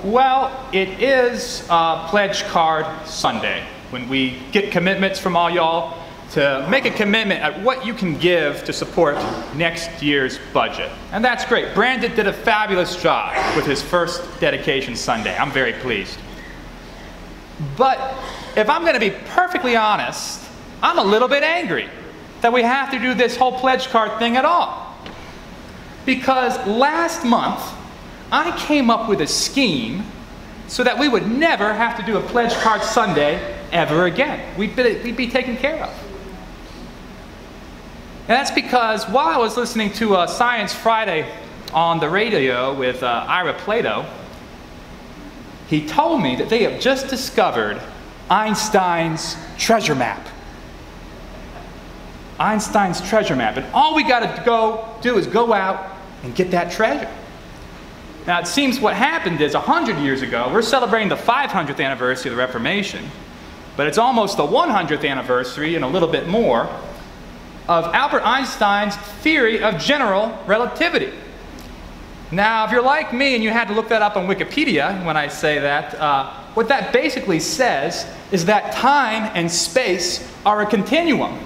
Well, it is Pledge Card Sunday, when we get commitments from all y'all to make a commitment at what you can give to support next year's budget. And that's great. Brandon did a fabulous job with his first dedication Sunday. I'm very pleased. But if I'm going to be perfectly honest, I'm a little bit angry that we have to do this whole pledge card thing at all. Because last month, I came up with a scheme so that we would never have to do a Pledge Card Sunday ever again. We'd be taken care of. And that's because while I was listening to Science Friday on the radio with Ira Plato, he told me that they have just discovered Einstein's treasure map. Einstein's treasure map. And all we got to do is go out and get that treasure. Now, it seems what happened is 100 years ago, we're celebrating the 500th anniversary of the Reformation, but it's almost the 100th anniversary and a little bit more of Albert Einstein's theory of general relativity. Now, if you're like me and you had to look that up on Wikipedia when I say that, what that basically says is that time and space are a continuum.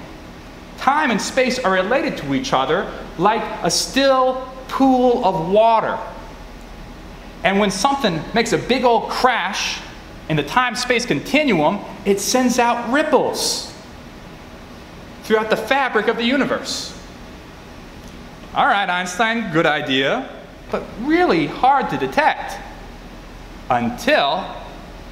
Time and space are related to each other like a still pool of water. And when something makes a big old crash in the time-space continuum, it sends out ripples throughout the fabric of the universe. All right, Einstein, good idea, but really hard to detect until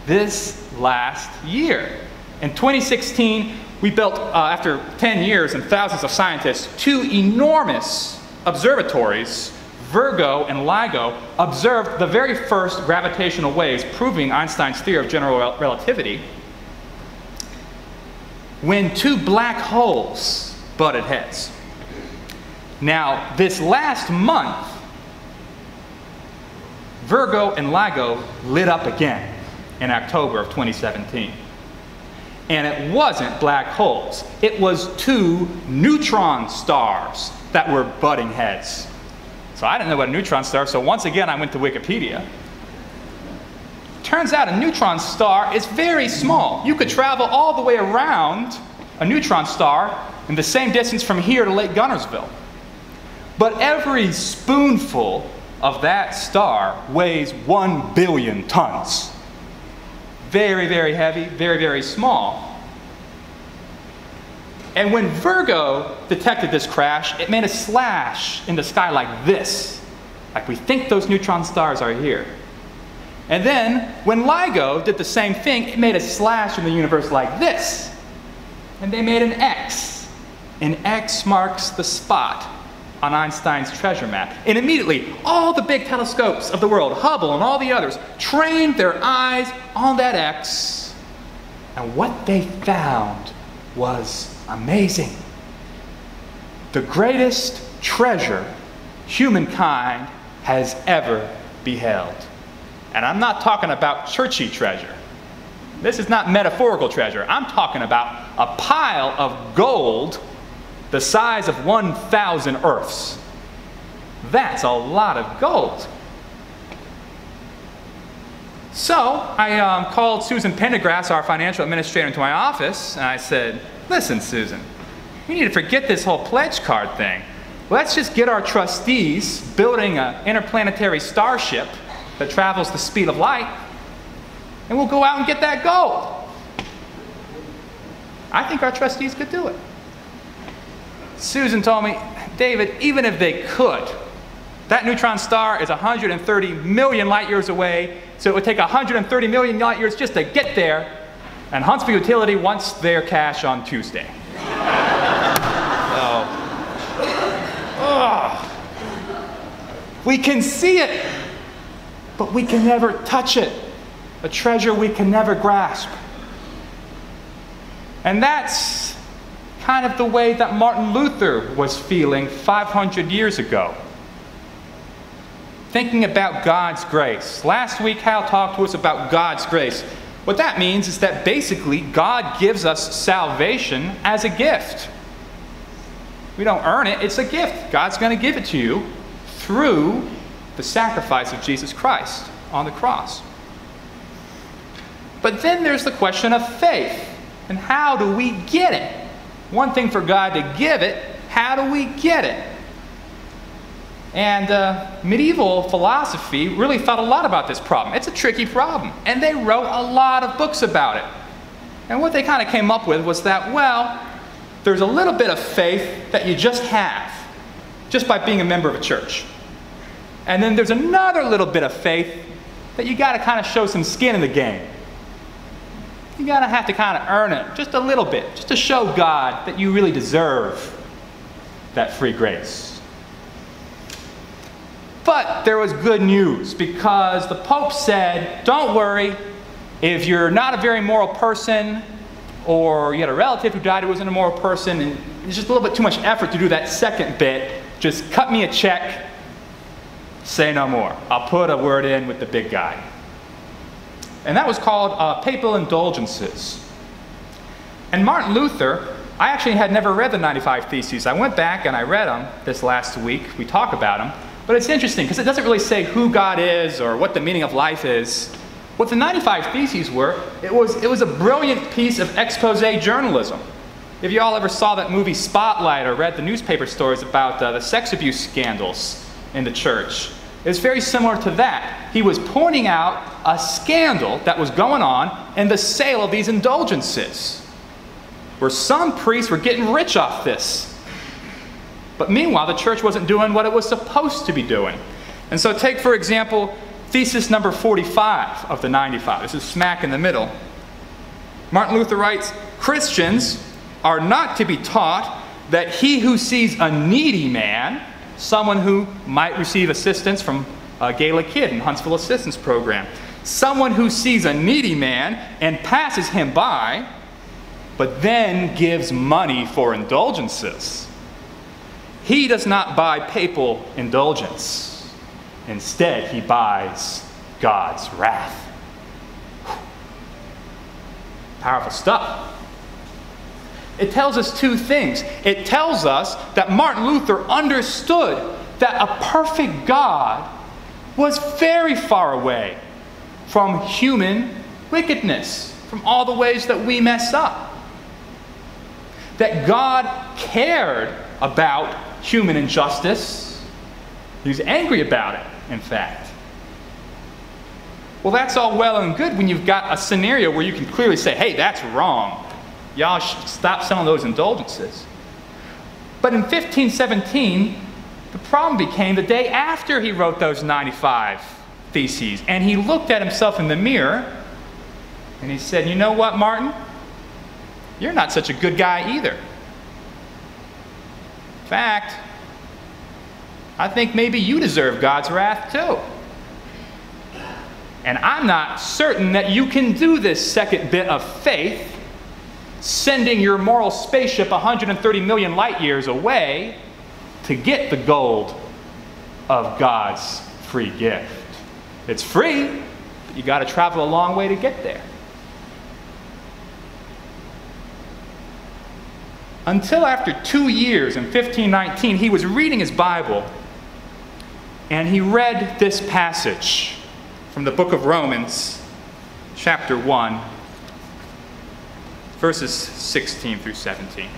this last year. In 2016, we built, after 10 years and thousands of scientists, 2 enormous observatories. Virgo and LIGO observed the very first gravitational waves proving Einstein's theory of general relativity when 2 black holes butted heads. Now, this last month, Virgo and LIGO lit up again in October of 2017. And it wasn't black holes. It was 2 neutron stars that were butting heads. So I didn't know what a neutron star, so once again I went to Wikipedia. Turns out a neutron star is very small. You could travel all the way around a neutron star in the same distance from here to Lake Gunnersville. But every spoonful of that star weighs 1 billion tons. Very, very heavy, very, very small. And when Virgo detected this crash, it made a slash in the sky like this. Like we think those neutron stars are here. And then, when LIGO did the same thing, it made a slash in the universe like this. And they made an X. And X marks the spot on Einstein's treasure map. And immediately, all the big telescopes of the world, Hubble and all the others, trained their eyes on that X. And what they found was amazing. The greatest treasure humankind has ever beheld. And I'm not talking about churchy treasure. This is not metaphorical treasure. I'm talking about a pile of gold the size of 1,000 Earths. That's a lot of gold. So I called Susan Pendergrass, our financial administrator, into my office, and I said, listen, Susan, we need to forget this whole pledge card thing. Let's just get our trustees building an interplanetary starship that travels the speed of light, and we'll go out and get that gold. I think our trustees could do it. Susan told me, David, even if they could, that neutron star is 130 million light years away, so it would take 130 million light years just to get there, and Huntsville Utility wants their cash on Tuesday. We can see it, but we can never touch it. A treasure we can never grasp. And that's kind of the way that Martin Luther was feeling 500 years ago. Thinking about God's grace. Last week, Hal talked to us about God's grace. What that means is that basically God gives us salvation as a gift. We don't earn it, it's a gift. God's going to give it to you through the sacrifice of Jesus Christ on the cross. But then there's the question of faith. And how do we get it? One thing for God to give it, how do we get it? And medieval philosophy really thought a lot about this problem. It's a tricky problem. And they wrote a lot of books about it. And what they kind of came up with was that, well, there's a little bit of faith that you just have, just by being a member of a church. And then there's another little bit of faith that you got to kind of show some skin in the game. You got to have to kind of earn it, just a little bit, just to show God that you really deserve that free grace. But there was good news, because the Pope said, don't worry, if you're not a very moral person, or you had a relative who died who wasn't a moral person, and it's just a little bit too much effort to do that second bit, just cut me a check, say no more. I'll put a word in with the big guy. And that was called papal indulgences. And Martin Luther, I actually had never read the 95 Theses. I went back and I read them this last week. We talk about them. But it's interesting because it doesn't really say who God is or what the meaning of life is. What the 95 Theses were, it was a brilliant piece of expose journalism. If you all ever saw that movie Spotlight or read the newspaper stories about the sex abuse scandals in the church, it's very similar to that. He was pointing out a scandal that was going on in the sale of these indulgences, where some priests were getting rich off this. But meanwhile, the church wasn't doing what it was supposed to be doing. And so take, for example, thesis number 45 of the 95. This is smack in the middle. Martin Luther writes, Christians are not to be taught that he who sees a needy man, someone who might receive assistance from a Gaelic Kid in Huntsville Assistance Program, someone who sees a needy man and passes him by, but then gives money for indulgences. He does not buy papal indulgence. Instead, he buys God's wrath. Powerful stuff. It tells us two things. It tells us that Martin Luther understood that a perfect God was very far away from human wickedness, from all the ways that we mess up. That God cared about human injustice. He was angry about it, in fact. Well, that's all well and good when you've got a scenario where you can clearly say, hey, that's wrong. Y'all should stop selling those indulgences. But in 1517, the problem became the day after he wrote those 95 Theses. And he looked at himself in the mirror and he said, you know what, Martin? You're not such a good guy either. In fact, I think maybe you deserve God's wrath too. And I'm not certain that you can do this second bit of faith, sending your moral spaceship 130 million light years away to get the gold of God's free gift. It's free, but you got to travel a long way to get there. Until after 2 years in 1519, he was reading his Bible and he read this passage from the book of Romans, chapter 1, verses 16 through 17.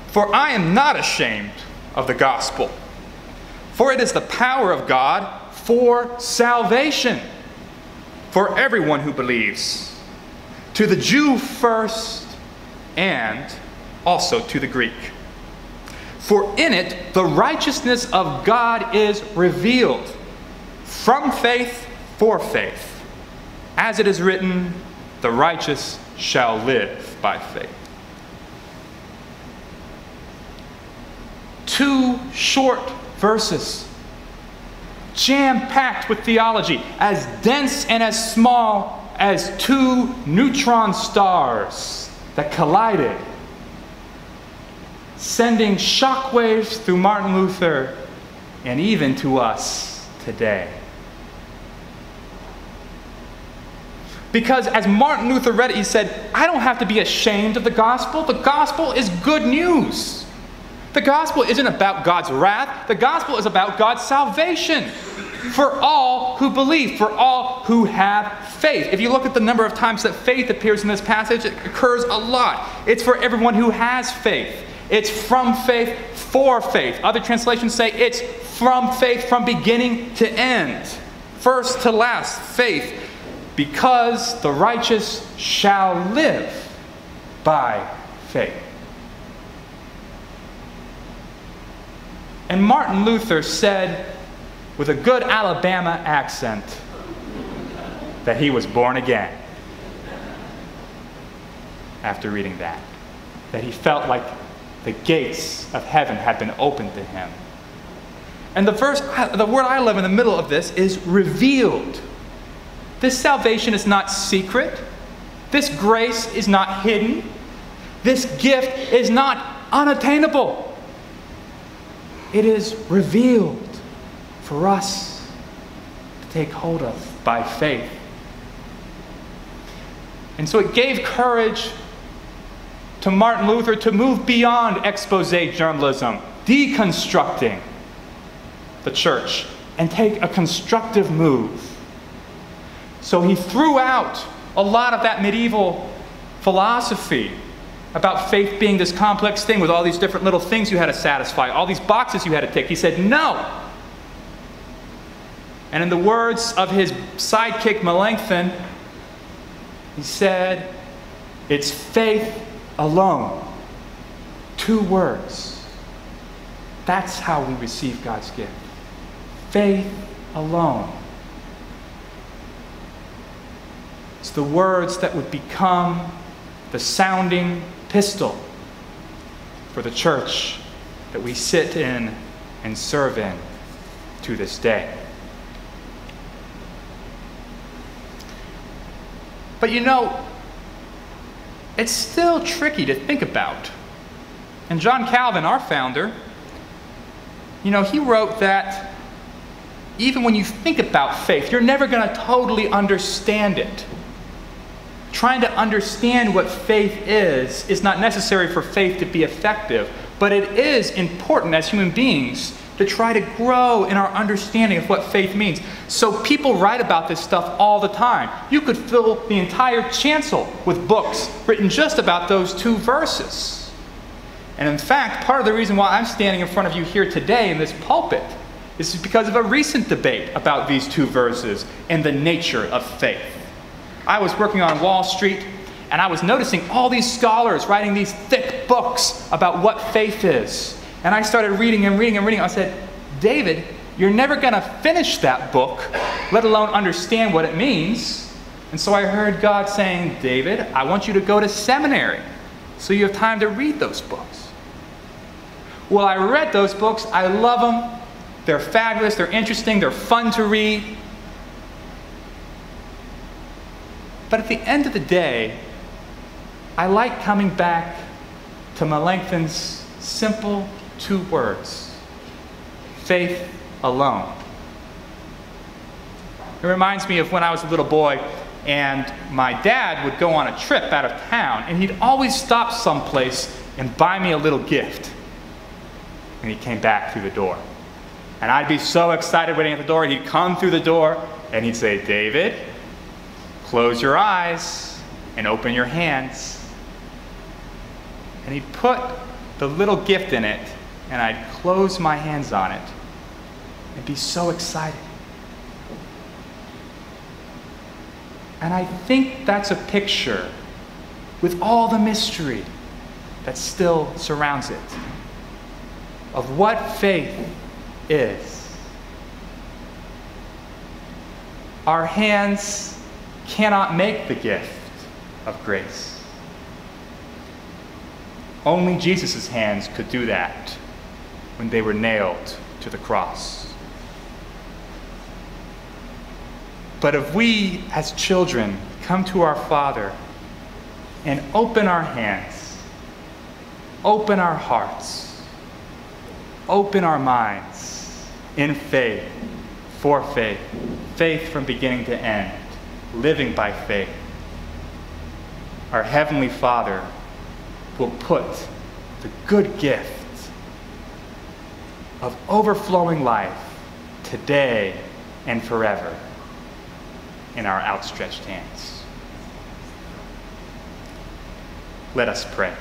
For I am not ashamed of the gospel, for it is the power of God for salvation for everyone who believes, to the Jew first and also to the Greek. For in it the righteousness of God is revealed from faith for faith, as it is written, the righteous shall live by faith. 2 short verses, jam-packed with theology, as dense and as small as 2 neutron stars that collided, sending shockwaves through Martin Luther and even to us today. Because as Martin Luther read it, he said, I don't have to be ashamed of the gospel. The gospel is good news. The gospel isn't about God's wrath. The gospel is about God's salvation. for all who believe, for all who have faith. If you look at the number of times that faith appears in this passage, it occurs a lot. It's for everyone who has faith. It's from faith for faith. Other translations say it's from faith from beginning to end. First to last, faith. Because the righteous shall live by faith. And Martin Luther said, with a good Alabama accent, that he was born again after reading that. That he felt like the gates of heaven had been opened to him. And the word I love in the middle of this is revealed. This salvation is not secret. This grace is not hidden. This gift is not unattainable. It is revealed for us to take hold of by faith. And so it gave courage to Martin Luther to move beyond expose journalism, deconstructing the church, and take a constructive move. So he threw out a lot of that medieval philosophy about faith being this complex thing with all these different little things you had to satisfy, all these boxes you had to tick. He said, no. And in the words of his sidekick Melanchthon, he said, it's faith alone. 2 words. That's how we receive God's gift. Faith alone. It's the words that would become the sounding pistol for the church that we sit in and serve in to this day. But you know, it's still tricky to think about. And John Calvin, our founder, you know, he wrote that even when you think about faith, you're never going to totally understand it. Trying to understand what faith is not necessary for faith to be effective, but it is important as human beings to try to grow in our understanding of what faith means. So people write about this stuff all the time. You could fill the entire chancel with books written just about those 2 verses. And in fact, part of the reason why I'm standing in front of you here today in this pulpit is because of a recent debate about these 2 verses and the nature of faith. I was working on Wall Street, and I was noticing all these scholars writing these thick books about what faith is. And I started reading and reading and reading. I said, David, you're never going to finish that book, let alone understand what it means. And so I heard God saying, David, I want you to go to seminary so you have time to read those books. Well, I read those books. I love them. They're fabulous. They're interesting. They're fun to read. But at the end of the day, I like coming back to Melanchthon's simple 2 words. Faith alone. It reminds me of when I was a little boy and my dad would go on a trip out of town and he'd always stop someplace and buy me a little gift. And he came back through the door. And I'd be so excited waiting at the door, and he'd come through the door and he'd say, David, close your eyes and open your hands. And he'd put the little gift in it, and I'd close my hands on it and be so excited. And I think that's a picture, with all the mystery that still surrounds it, of what faith is. Our hands cannot make the gift of grace. Only Jesus' hands could do that when they were nailed to the cross. But if we, as children, come to our Father and open our hands, open our hearts, open our minds in faith, for faith, faith from beginning to end, living by faith, our Heavenly Father will put the good gift of overflowing life today and forever in our outstretched hands. Let us pray.